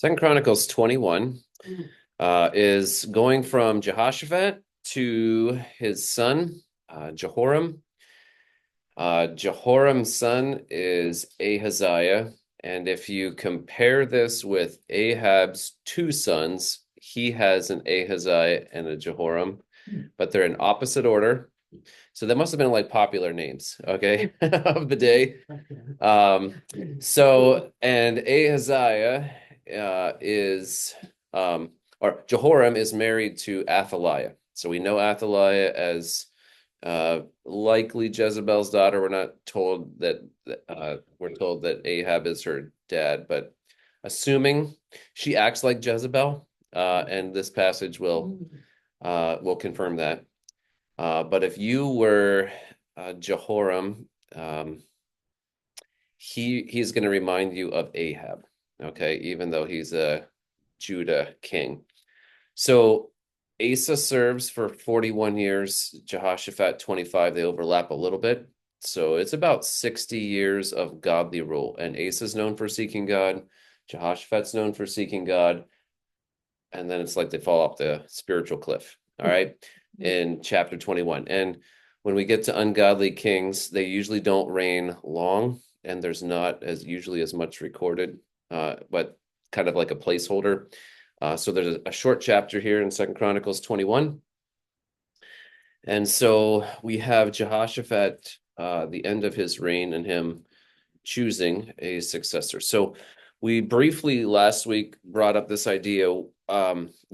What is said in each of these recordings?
Second Chronicles 21 is going from Jehoshaphat to his son, Jehoram. Jehoram's son is Ahaziah. And if you compare this with Ahab's two sons, he has an Ahaziah and a Jehoram, but they're in opposite order. So that must have been like popular names, okay, of the day. Um, and Ahaziah is, or Jehoram is married to Athaliah. So we know Athaliah as likely Jezebel's daughter. We're not told that, we're told that Ahab is her dad, but assuming she acts like Jezebel, and this passage will confirm that. But if you were Jehoram, he's going to remind you of Ahab, okay, even though he's a Judah king. So Asa serves for 41 years, Jehoshaphat 25. They overlap a little bit. So it's about 60 years of godly rule. And Asa's known for seeking God, Jehoshaphat's known for seeking God, and then it's like they fall off the spiritual cliff, all right, in chapter 21. And when we get to ungodly kings, they usually don't reign long, and there's not as usually as much recorded, but kind of like a placeholder. So there's a short chapter here in Second Chronicles 21. And so we have Jehoshaphat, the end of his reign, and him choosing a successor. So we briefly last week brought up this idea,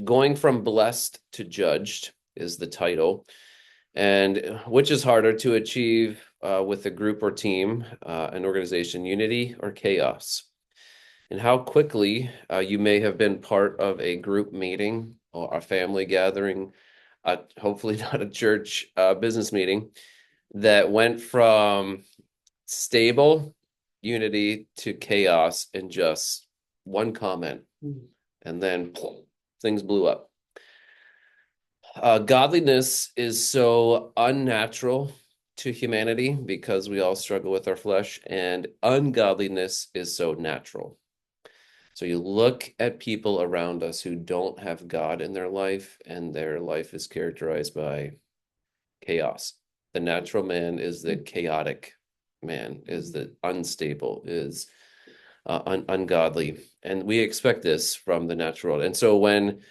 going from blessed to judged is the title, and which is harder to achieve with a group or team, an organization, unity or chaos? And how quickly you may have been part of a group meeting or a family gathering, hopefully not a church business meeting, that went from stable unity to chaos in just one comment, and then things blew up. Godliness is so unnatural to humanity because we all struggle with our flesh, and ungodliness is so natural. So you look at people around us who don't have God in their life, and their life is characterized by chaos. The natural man is the chaotic man, is the unstable, is ungodly. And we expect this from the natural world. And so when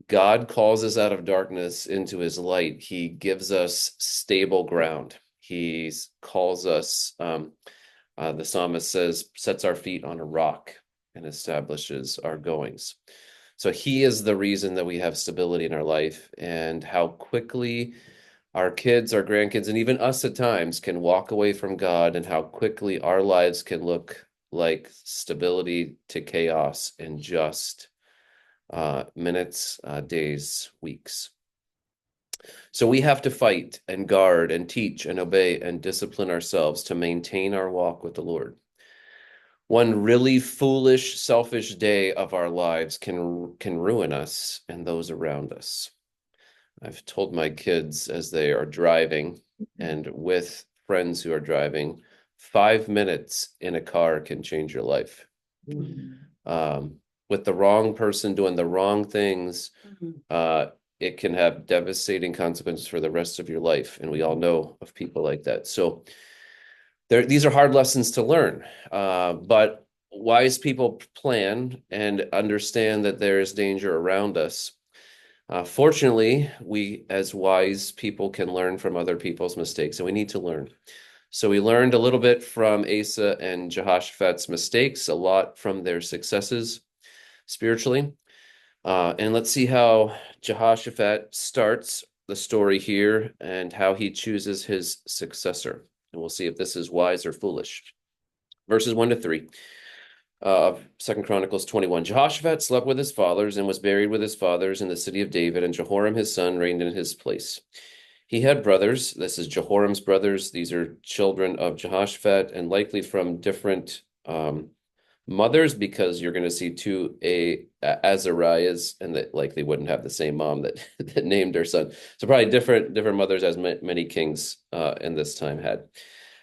God calls us out of darkness into his light, he gives us stable ground. He calls us, the psalmist says, sets our feet on a rock and establishes our goings. So he is the reason that we have stability in our life, and how quickly our kids, our grandkids, and even us at times can walk away from God, and how quickly our lives can look like stability to chaos in just minutes, days, weeks. So we have to fight and guard and teach and obey and discipline ourselves to maintain our walk with the Lord. One really foolish, selfish day of our lives can ruin us and those around us. I've told my kids as they are driving and with friends who are driving, 5 minutes in a car can change your life. With the wrong person doing the wrong things, it can have devastating consequences for the rest of your life. And we all know of people like that. So these are hard lessons to learn, but wise people plan and understand that there is danger around us. Fortunately, we as wise people can learn from other people's mistakes, and we need to learn. So we learned a little bit from Asa and Jehoshaphat's mistakes, a lot from their successes spiritually. And let's see how Jehoshaphat starts the story here and how he chooses his successor. And we'll see if this is wise or foolish. Verses 1-3 of Second Chronicles 21. Jehoshaphat slept with his fathers and was buried with his fathers in the city of David, and Jehoram his son reigned in his place. He had brothers. This is Jehoram's brothers. These are children of Jehoshaphat, and likely from different mothers, because you're going to see two Azariahs, and that likely wouldn't have the same mom that, that named their son. So probably different mothers, as many kings in this time had.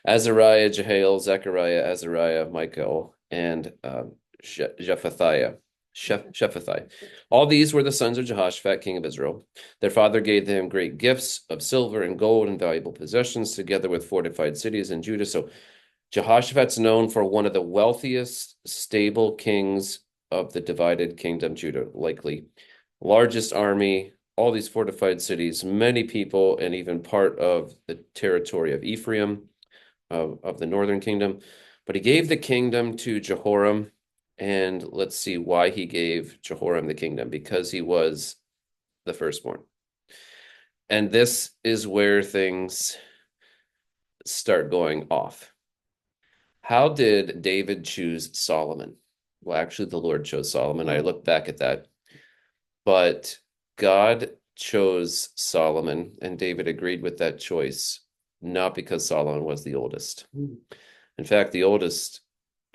Azariah, Jehiel, Zechariah, Azariah, Michael, and Jephthhiah. Shephathai. All these were the sons of Jehoshaphat, king of Israel. Their father gave them great gifts of silver and gold and valuable possessions, together with fortified cities in Judah. So Jehoshaphat's known for one of the wealthiest, stable kings of the divided kingdom, Judah, likely. Largest army, all these fortified cities, many people, and even part of the territory of Ephraim, of the northern kingdom. But he gave the kingdom to Jehoram. And let's see why he gave Jehoram the kingdom, because he was the firstborn. And this is where things start going off. How did David choose Solomon? Well, actually, the Lord chose Solomon. I look back at that. But God chose Solomon, and David agreed with that choice, not because Solomon was the oldest. In fact, the oldest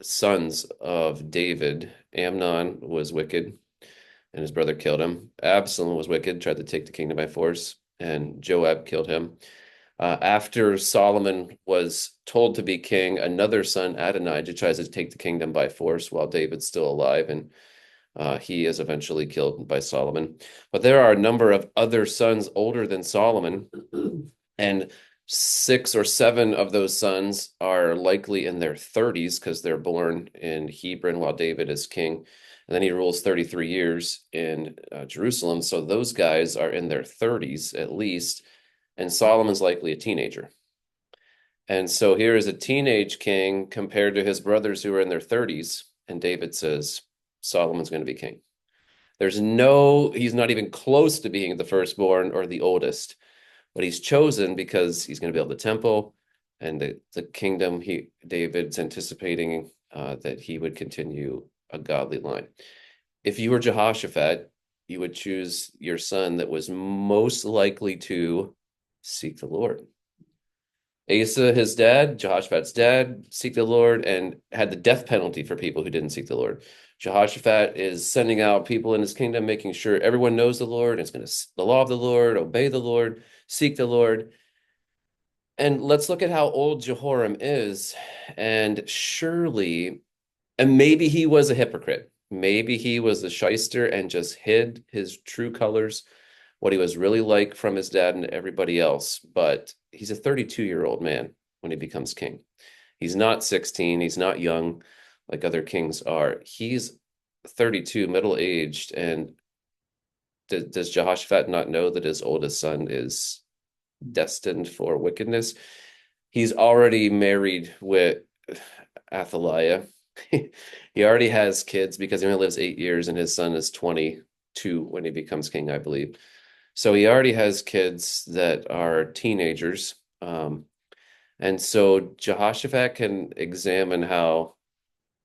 sons of David, Amnon was wicked, and his brother killed him. Absalom was wicked, tried to take the kingdom by force, and Joab killed him. After Solomon was told to be king, another son, Adonijah, tries to take the kingdom by force while David's still alive, and he is eventually killed by Solomon. But there are a number of other sons older than Solomon, and 6 or 7 of those sons are likely in their 30s because they're born in Hebron while David is king. And then he rules 33 years in Jerusalem. So those guys are in their 30s at least. And Solomon's likely a teenager. And so here is a teenage king compared to his brothers who are in their 30s. And David says, Solomon's going to be king. He's not even close to being the firstborn or the oldest, but he's chosen because he's going to build the temple and the kingdom. David's anticipating that he would continue a godly line. If you were Jehoshaphat, you would choose your son that was most likely to seek the Lord. Asa, his dad, Jehoshaphat's dad, seek the Lord and had the death penalty for people who didn't seek the Lord. Jehoshaphat is sending out people in his kingdom, making sure everyone knows the Lord, is going to the law of the Lord, obey the Lord, seek the Lord. And let's look at how old Jehoram is. And surely, and maybe he was a hypocrite. Maybe he was a shyster and just hid his true colors, what he was really like from his dad and everybody else. But he's a 32-year-old man when he becomes king. He's not 16. He's not young like other kings are. He's 32, middle-aged. And does Jehoshaphat not know that his oldest son is destined for wickedness? He's already married with Athaliah. He already has kids because he only lives 8 years, and his son is 22 when he becomes king, I believe. So he already has kids that are teenagers. And so Jehoshaphat can examine how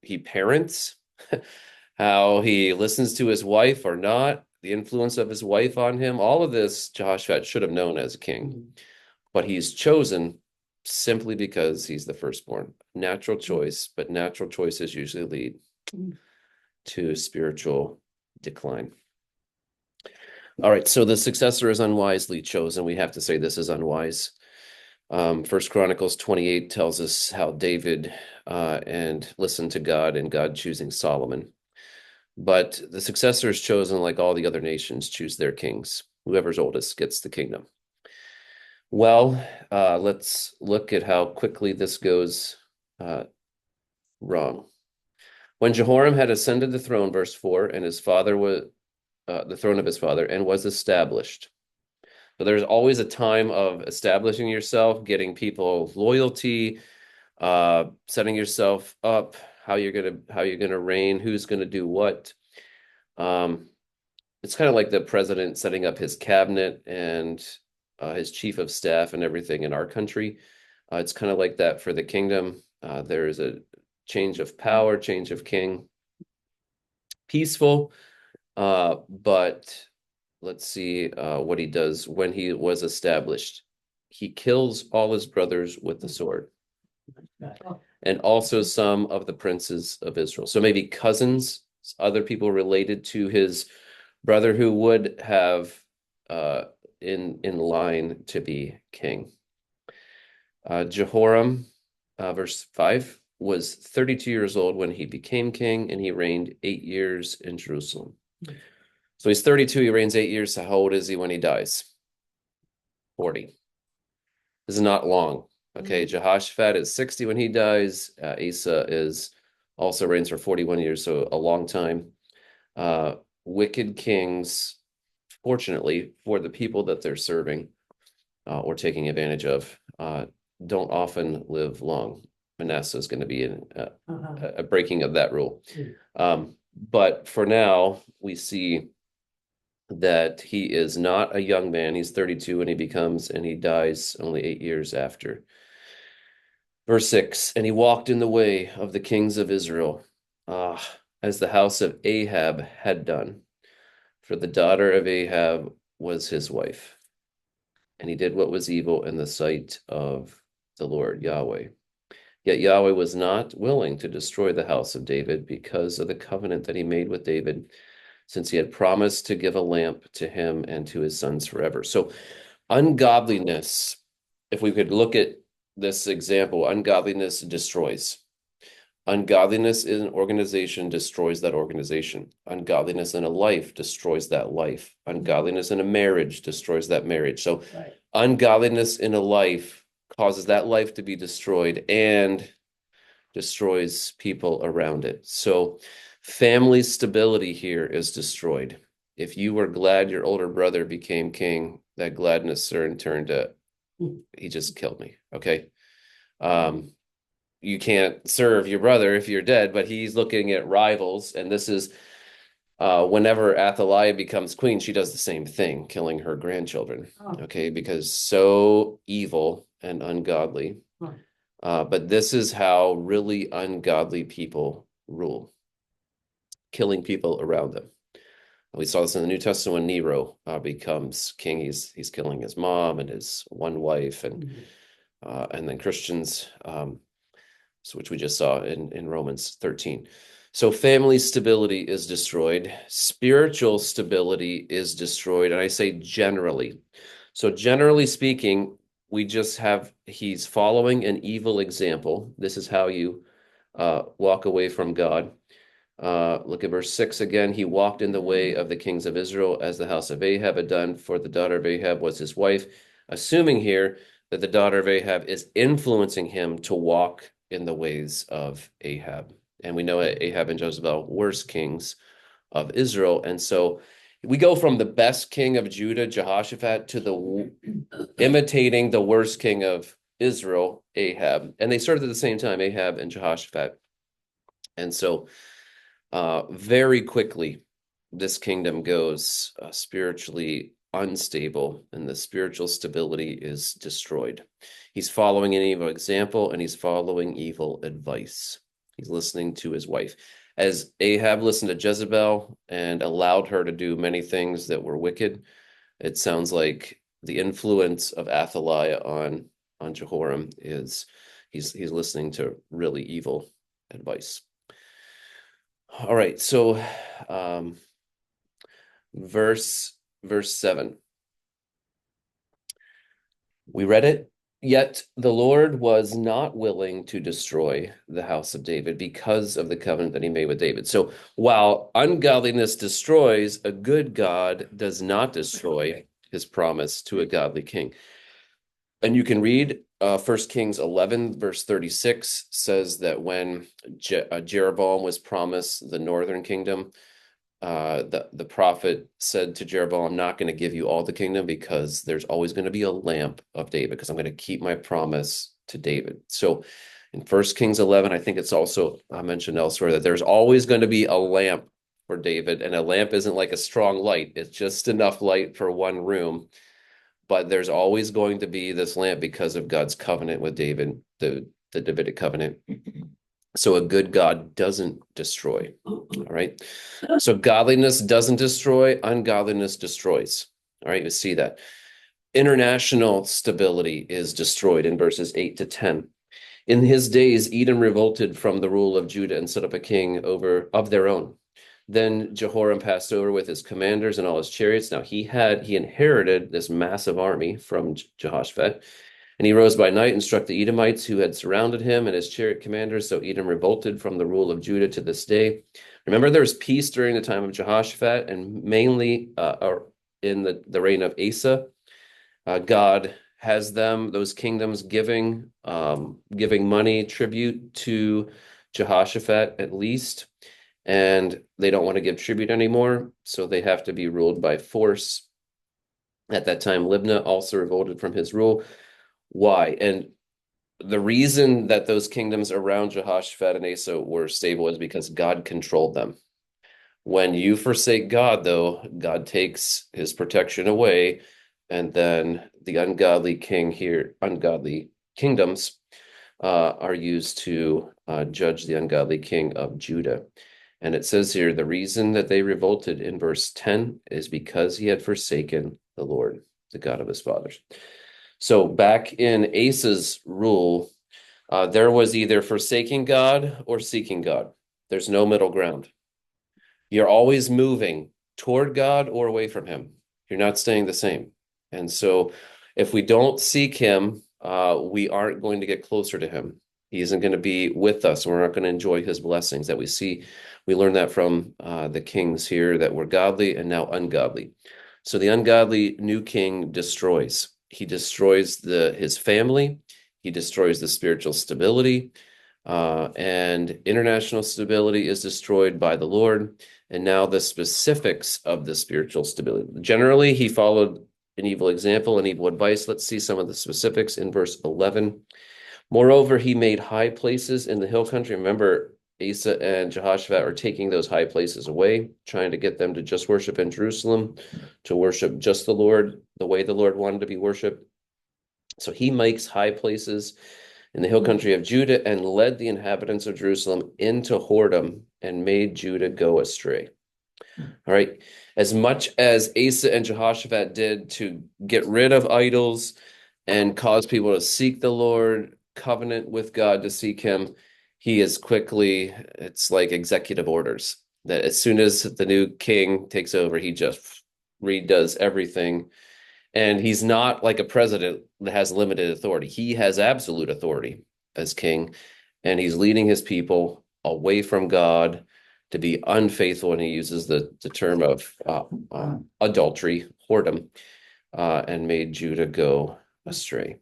he parents, how he listens to his wife or not, the influence of his wife on him. All of this Jehoshaphat should have known as a king, but he's chosen simply because he's the firstborn. Natural choice, but natural choices usually lead to spiritual decline. All right, so the successor is unwisely chosen. We have to say this is unwise. First Chronicles 28 tells us how David and listened to God and God choosing Solomon. But the successor is chosen like all the other nations choose their kings. Whoever's oldest gets the kingdom. Well, let's look at how quickly this goes wrong. When Jehoram had ascended the throne, verse 4, and his father was the throne of his father, and was established. So there's always a time of establishing yourself, getting people loyalty, setting yourself up, how you're gonna reign, who's gonna do what. It's kind of like the president setting up his cabinet and his chief of staff and everything in our country. It's kind of like that for the kingdom. There is a change of power, change of king. Peaceful, but let's see what he does when he was established. He kills all his brothers with the sword, and also some of the princes of Israel. So maybe cousins, other people related to his brother who would have in line to be king. Jehoram, verse 5, was 32 years old when he became king, and he reigned 8 years in Jerusalem. So he's 32, he reigns 8 years. So how old is he when he dies? 40. This is not long. Okay, Jehoshaphat is 60 when he dies. Asa is also reigns for 41 years, so a long time. Wicked kings, fortunately, for the people that they're serving or taking advantage of, don't often live long. Manasseh is going to be a breaking of that rule. But for now, we see that he is not a young man. He's 32 when he becomes, and he dies only 8 years after. Verse 6, and he walked in the way of the kings of Israel, as the house of Ahab had done, for the daughter of Ahab was his wife. And he did what was evil in the sight of the Lord Yahweh. Yet Yahweh was not willing to destroy the house of David because of the covenant that he made with David, since he had promised to give a lamp to him and to his sons forever. So ungodliness, if we could look at this example, ungodliness destroys. Ungodliness in an organization destroys that organization. Ungodliness in a life destroys that life. Ungodliness in a marriage destroys that marriage. So ungodliness in a life causes that life to be destroyed and destroys people around it. So family stability here is destroyed. If you were glad your older brother became king, that gladness soon turned to, he just killed me. Okay. You can't serve your brother if you're dead, but he's looking at rivals. And this is whenever Athaliah becomes queen, she does the same thing, killing her grandchildren. Okay, because so evil and ungodly. But this is how really ungodly people rule, killing people around them. We saw this in the New Testament when Nero becomes king. He's killing his mom and his one wife, and then Christians, which we just saw in Romans 13. So family stability is destroyed. Spiritual stability is destroyed. And I say generally. So generally speaking, we just have, he's following an evil example. This is how you walk away from God. Look at verse 6 again. He walked in the way of the kings of Israel as the house of Ahab had done, for the daughter of Ahab was his wife, assuming here that the daughter of Ahab is influencing him to walk in the ways of Ahab. And we know Ahab and Jezebel, worst kings of Israel. And so we go from the best king of Judah, Jehoshaphat, to the imitating the worst king of Israel, Ahab. And they started at the same time, Ahab and Jehoshaphat. And so very quickly, this kingdom goes spiritually unstable, and the spiritual stability is destroyed. He's following an evil example, and he's following evil advice. He's listening to his wife. As Ahab listened to Jezebel and allowed her to do many things that were wicked, it sounds like the influence of Athaliah on Jehoram is he's listening to really evil advice. All right, so verse 7. We read it. Yet the Lord was not willing to destroy the house of David because of the covenant that he made with David. So while ungodliness destroys, a good God does not destroy his promise to a godly king. And you can read 1 Kings 11, verse 36 says that when Jeroboam was promised the northern kingdom, the prophet said to Jeroboam, I'm not going to give you all the kingdom because there's always going to be a lamp of David because I'm going to keep my promise to David. So in 1 Kings 11, I think it's also mentioned elsewhere that there's always going to be a lamp for David, and a lamp isn't like a strong light. It's just enough light for one room. But there's always going to be this lamp because of God's covenant with David, the Davidic covenant. So a good God doesn't destroy. All right. So godliness doesn't destroy, ungodliness destroys. All right. You see that. International stability is destroyed in verses 8 to 10. In his days, Edom revolted from the rule of Judah and set up a king of their own. Then Jehoram passed over with his commanders and all his chariots. Now he inherited this massive army from Jehoshaphat, And he rose by night and struck the Edomites who had surrounded him and his chariot commanders. So Edom revolted from the rule of Judah to this day. Remember, there was peace during the time of Jehoshaphat, and mainly in the reign of Asa. God has those kingdoms giving money, tribute to Jehoshaphat at least, and they don't want to give tribute anymore, so they have to be ruled by force. At that time, Libnah also revolted from his rule. Why? And the reason that those kingdoms around Jehoshaphat and Asa were stable is because God controlled them. When you forsake God, though, God takes his protection away, and then the ungodly kingdoms are used to judge the ungodly king of Judah. And it says here, the reason that they revolted in verse 10 is because he had forsaken the Lord, the God of his fathers. So back in Asa's rule, there was either forsaking God or seeking God. There's no middle ground. You're always moving toward God or away from him. You're not staying the same. And so if we don't seek him, we aren't going to get closer to him. He isn't going to be with us. We're not going to enjoy his blessings that we see. We learn that from the kings here that were godly and now ungodly. So the ungodly new king destroys. He destroys his family. He destroys the spiritual stability. And international stability is destroyed by the Lord. And now the specifics of the spiritual stability. Generally, he followed an evil example and evil advice. Let's see some of the specifics in verse 11. Moreover, he made high places in the hill country. Remember, Asa and Jehoshaphat are taking those high places away, trying to get them to just worship in Jerusalem, to worship just the Lord, the way the Lord wanted to be worshiped. So he makes high places in the hill country of Judah and led the inhabitants of Jerusalem into whoredom and made Judah go astray. All right. As much as Asa and Jehoshaphat did to get rid of idols and cause people to seek the Lord, covenant with God to seek him, it's like executive orders that as soon as the new king takes over, he just redoes everything. And he's not like a president that has limited authority. He has absolute authority as king, and he's leading his people away from God to be unfaithful. And he uses the term of adultery, whoredom, and made Judah go astray.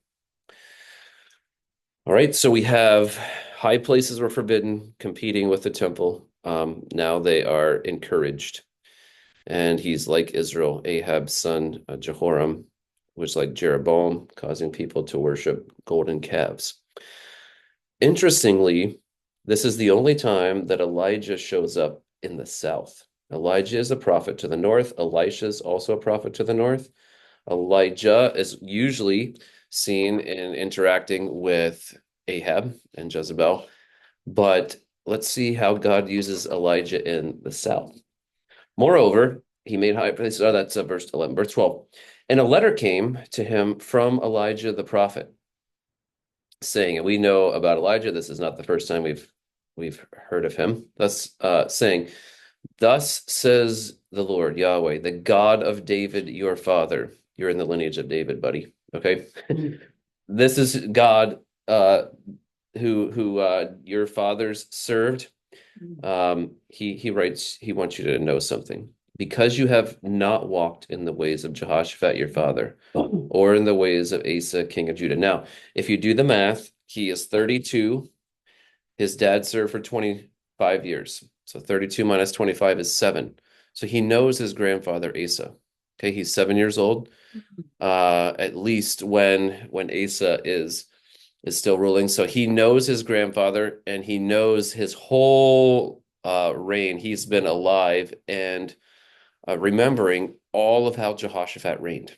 All right, so we have high places were forbidden, competing with the temple. Now they are encouraged. And he's like Israel, Ahab's son, Jehoram, was like Jeroboam, causing people to worship golden calves. Interestingly, this is the only time that Elijah shows up in the south. Elijah is a prophet to the north. Elisha is also a prophet to the north. Elijah is usually seen in interacting with Ahab and Jezebel. But let's see how God uses Elijah in the south. Moreover, he made high places. Oh, that's verse 11. Verse 12. And a letter came to him from Elijah the prophet, saying, and we know about Elijah, this is not the first time we've heard of him, thus saying, thus says the Lord Yahweh, the God of David, your father. You're in the lineage of David, buddy. Okay. This is God who your fathers served. He writes, he wants you to know something. Because you have not walked in the ways of Jehoshaphat your father, or in the ways of Asa king of Judah. Now, if you do the math, he is 32. His dad served for 25 years. So 32 minus 25 is 7. So he knows his grandfather Asa. Okay, he's 7 years old. At least when Asa is still ruling. So he knows his grandfather and he knows his whole reign. He's been alive and remembering all of how Jehoshaphat reigned.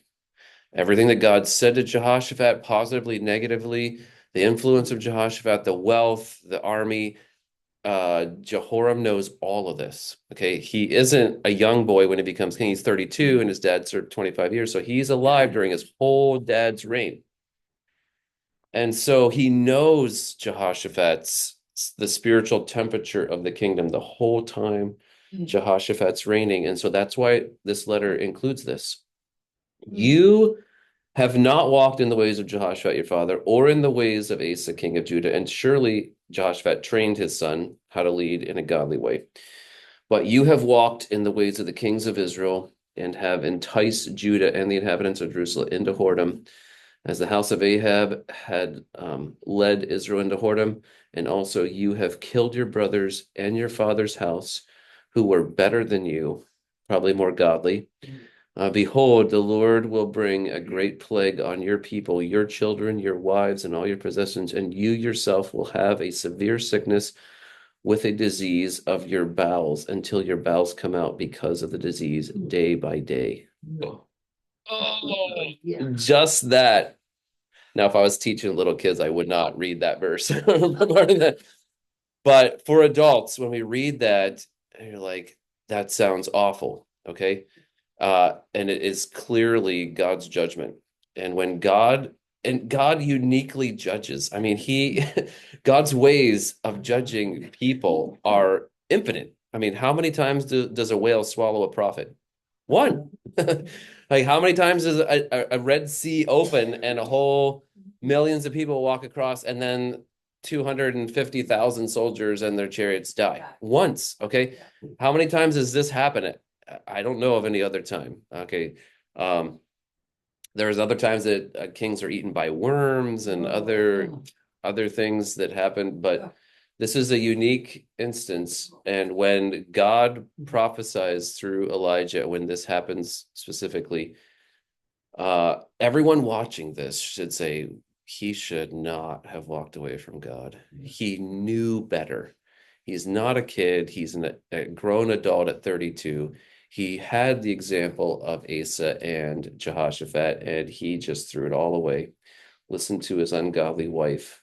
Everything that God said to Jehoshaphat, positively, negatively, the influence of Jehoshaphat, the wealth, the army. Jehoram knows all of this. Okay, he isn't a young boy when he becomes king. He's 32 and his dad served 25 years. So he's alive during his whole dad's reign. And so he knows the spiritual temperature of the kingdom the whole time Jehoshaphat's reigning. And so that's why this letter includes this. You have not walked in the ways of Jehoshaphat your father, or in the ways of Asa king of Judah, and surely Jehoshaphat trained his son how to lead in a godly way. But you have walked in the ways of the kings of Israel, and have enticed Judah and the inhabitants of Jerusalem into whoredom, as the house of Ahab had led Israel into whoredom, and also you have killed your brothers and your father's house, who were better than you, probably more godly. Behold, the Lord will bring a great plague on your people, your children, your wives, and all your possessions, and you yourself will have a severe sickness with a disease of your bowels until your bowels come out because of the disease day by day. Oh, just that. Now, if I was teaching little kids, I would not read that verse. But for adults, when we read that, you're like, that sounds awful. Okay. And it is clearly God's judgment. And when God uniquely judges, I mean, God's ways of judging people are infinite. I mean, how many times does a whale swallow a prophet? One. Like, how many times does a Red Sea open and a whole millions of people walk across, and then 250,000 soldiers and their chariots die? Once. Okay. How many times does this happen? I don't know of any other time. Okay. Um, there's other times that kings are eaten by worms and other things that happen, but this is a unique instance. And when God prophesies through Elijah, when this happens specifically, everyone watching this should say he should not have walked away from God. He knew better. He's not a kid. He's a grown adult at 32. He had the example of Asa and Jehoshaphat, and he just threw it all away. Listened to his ungodly wife,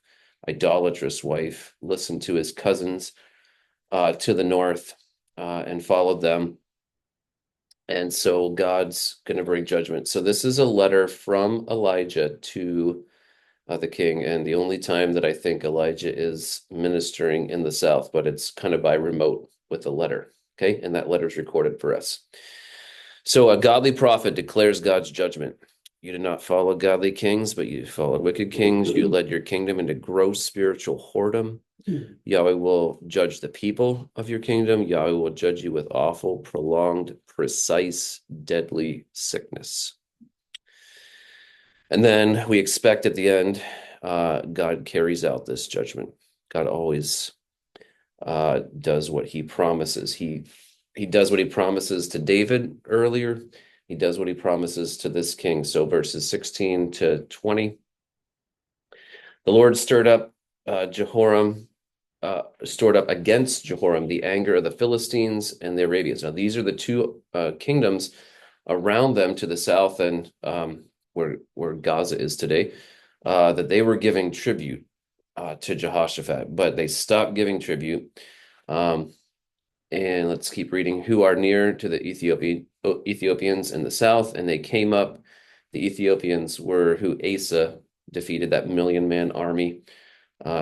idolatrous wife, listened to his cousins to the north, and followed them. And so God's going to bring judgment. So this is a letter from Elijah to the king, and the only time that I think Elijah is ministering in the south, but it's kind of by remote with a letter. Okay, and that letter is recorded for us. So a godly prophet declares God's judgment. You did not follow godly kings, but you followed wicked kings. You led your kingdom into gross spiritual whoredom. Yahweh will judge the people of your kingdom. Yahweh will judge you with awful, prolonged, precise, deadly sickness. And then we expect at the end, God carries out this judgment. God always does what he promises. He does what he promises to David earlier. He does what he promises to this king. So verses 16 to 20. The Lord stirred up stored up against Jehoram the anger of the Philistines and the Arabians. Now, these are the two kingdoms around them to the south, and where Gaza is today, that they were giving tribute to Jehoshaphat, but they stopped giving tribute. And let's keep reading. Who are near to the Ethiopians in the south, and they came up. The Ethiopians were who Asa defeated, that million-man army.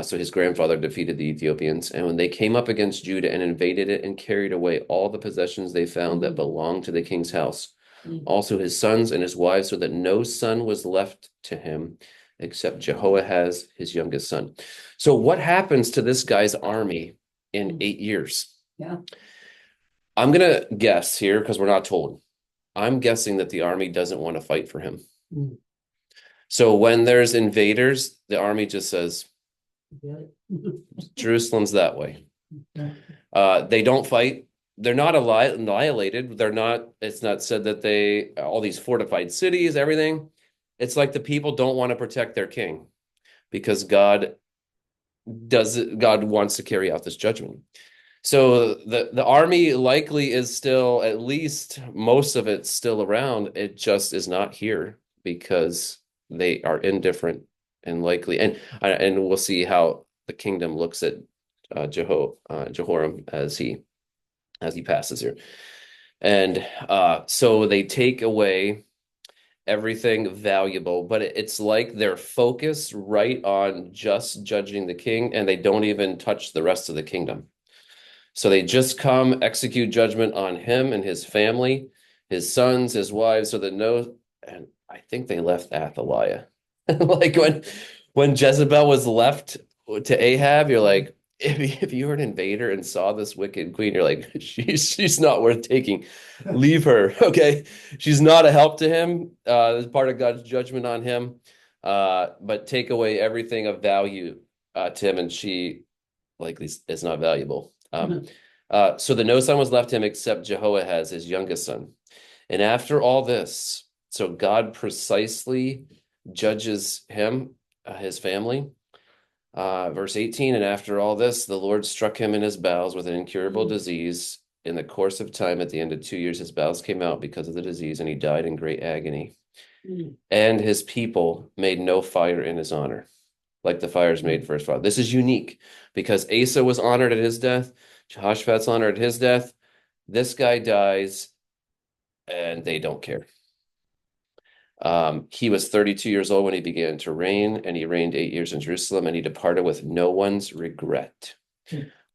So his grandfather defeated the Ethiopians. And when they came up against Judah and invaded it and carried away all the possessions they found that belonged to the king's house, also his sons and his wives, so that no son was left to him except Jehoahaz, his youngest son. So what happens to this guy's army in 8 years? Yeah. I'm going to guess here because we're not told. I'm guessing that the army doesn't want to fight for him. So when there's invaders, the army just says, Jerusalem's that way. They don't fight. They're not annihilated. It's not said that all these fortified cities, everything. It's like the people don't want to protect their king because God wants to carry out this judgment. So the army likely is still, at least most of it's still around. It just is not here because they are indifferent and likely. And we'll see how the kingdom looks at Jehoram as he passes here. And so they take away everything valuable, but it's like they're focused right on just judging the king, and they don't even touch the rest of the kingdom. So they just come execute judgment on him and his family, his sons, his wives, so that I think they left Athaliah. Like when Jezebel was left to Ahab, you're like, if you were an invader and saw this wicked queen, you're like, she's not worth taking. Leave her. Okay. She's not a help to him. It's part of God's judgment on him. But take away everything of value to him, and she likely is not valuable. So the no son was left him except Jehoahaz, his youngest son. And after all this, so God precisely judges him, his family. Verse 18, and after all this, the Lord struck him in his bowels with an incurable disease. In the course of time, at the end of 2 years, his bowels came out because of the disease, and he died in great agony. And his people made no fire in his honor, like the fires made for his father. This is unique because Asa was honored at his death, Jehoshaphat's honored at his death. This guy dies, and they don't care. He was 32 years old when he began to reign, and he reigned 8 years in Jerusalem, and he departed with no one's regret.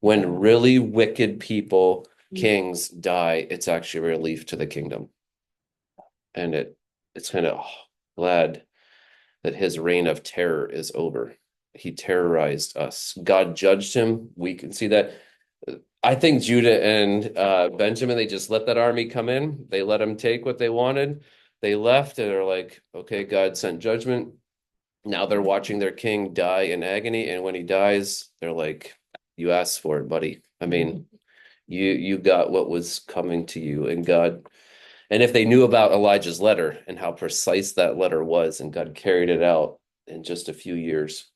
When really wicked people, kings die, it's actually a relief to the kingdom. And it's kind of glad that his reign of terror is over. He terrorized us. God judged him. We can see that. I think Judah and Benjamin, they just let that army come in. They let them take what they wanted. They left and are like, okay, God sent judgment. Now they're watching their king die in agony. And when he dies, they're like, you asked for it, buddy. I mean, you got what was coming to you. And God, and if they knew about Elijah's letter and how precise that letter was, and God carried it out in just a few years,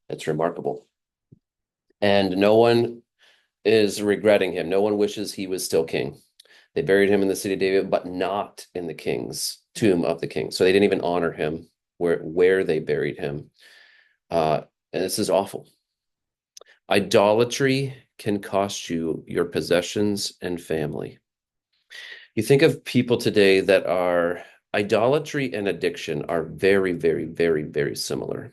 it's remarkable. And no one is regretting him. No one wishes he was still king. They buried him in the city of David, but not in the king's tomb of the king. So they didn't even honor him where they buried him. And this is awful. Idolatry can cost you your possessions and family. You think of people today that are idolatry and addiction are very, very, very, very similar.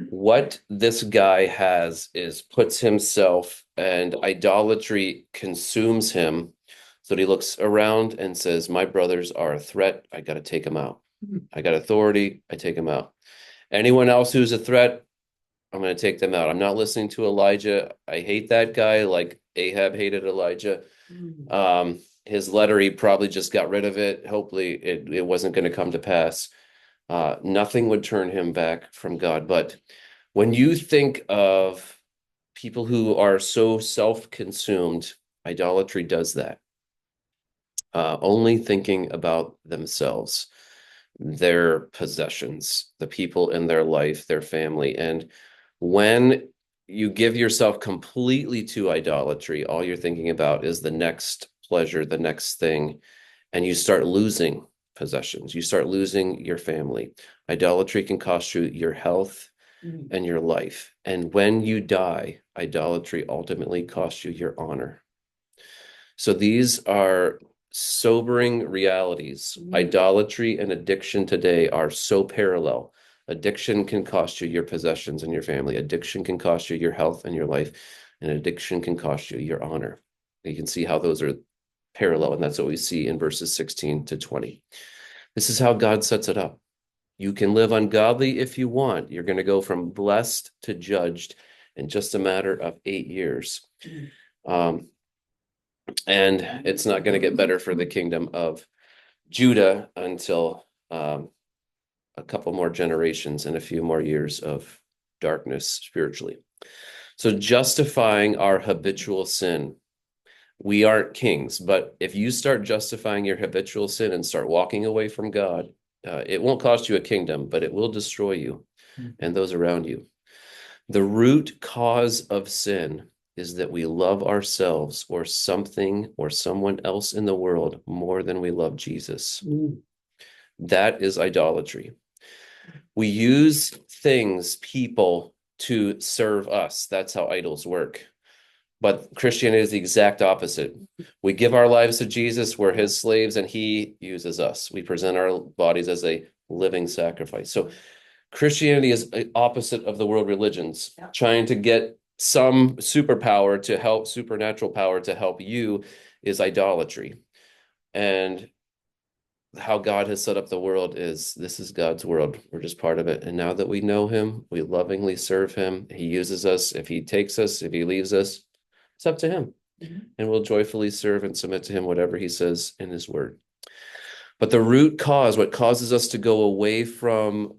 What this guy has is puts himself, and idolatry consumes him. So he looks around and says, my brothers are a threat. I got to take them out. I got authority. I take them out. Anyone else who's a threat, I'm going to take them out. I'm not listening to Elijah. I hate that guy like Ahab hated Elijah. His letter, he probably just got rid of it. Hopefully it wasn't going to come to pass. Nothing would turn him back from God. But when you think of people who are so self-consumed, idolatry does that. Only thinking about themselves, their possessions, the people in their life, their family. And when you give yourself completely to idolatry, all you're thinking about is the next pleasure, the next thing, and you start losing possessions. You start losing your family. Idolatry can cost you your health and your life. And when you die, idolatry ultimately costs you your honor. So these are sobering realities. Idolatry and addiction today are so parallel. Addiction can cost you your possessions and your family. Addiction can cost you your health and your life. And addiction can cost you your honor. You can see how those are parallel, and that's what we see in verses 16 to 20. This is how God sets it up. You can live ungodly if you want. You're going to go from blessed to judged in just a matter of 8 years. And it's not going to get better for the kingdom of Judah until a couple more generations and a few more years of darkness spiritually. So justifying our habitual sin. We aren't kings, but if you start justifying your habitual sin and start walking away from God, it won't cost you a kingdom, but it will destroy you and those around you. The root cause of sin is that we love ourselves or something or someone else in the world more than we love Jesus. That is idolatry. We use things, people, to serve us. That's how idols work. But Christianity is the exact opposite. We give our lives to Jesus, we're his slaves, and he uses us. We present our bodies as a living sacrifice. So Christianity is the opposite of the world religions, trying to get some superpower to help, supernatural power to help you is idolatry. And how God has set up the world is this is God's world. We're just part of it. And now that we know him, we lovingly serve him. He uses us. If he takes us, if he leaves us, it's up to him. And we'll joyfully serve and submit to him, whatever he says in his word. But the root cause, what causes us to go away from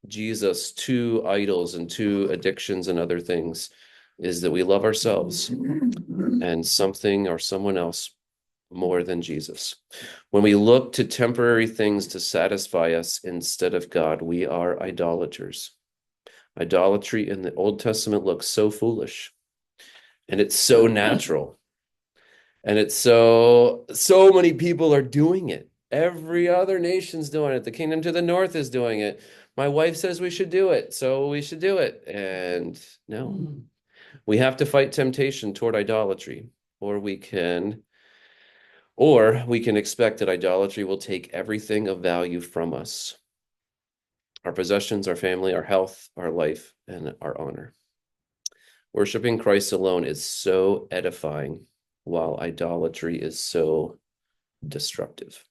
Jesus to idols and to addictions and other things, is that we love ourselves and something or someone else more than Jesus. When we look to temporary things to satisfy us instead of God, we are idolaters. Idolatry in the Old Testament looks so foolish, and it's so natural. And it's so many people are doing it. Every other nation's doing it. The kingdom to the north is doing it. My wife says we should do it, so we should do it. And no, we have to fight temptation toward idolatry, or we can expect that idolatry will take everything of value from us. Our possessions, our family, our health, our life, and our honor. Worshiping Christ alone is so edifying, while idolatry is so destructive.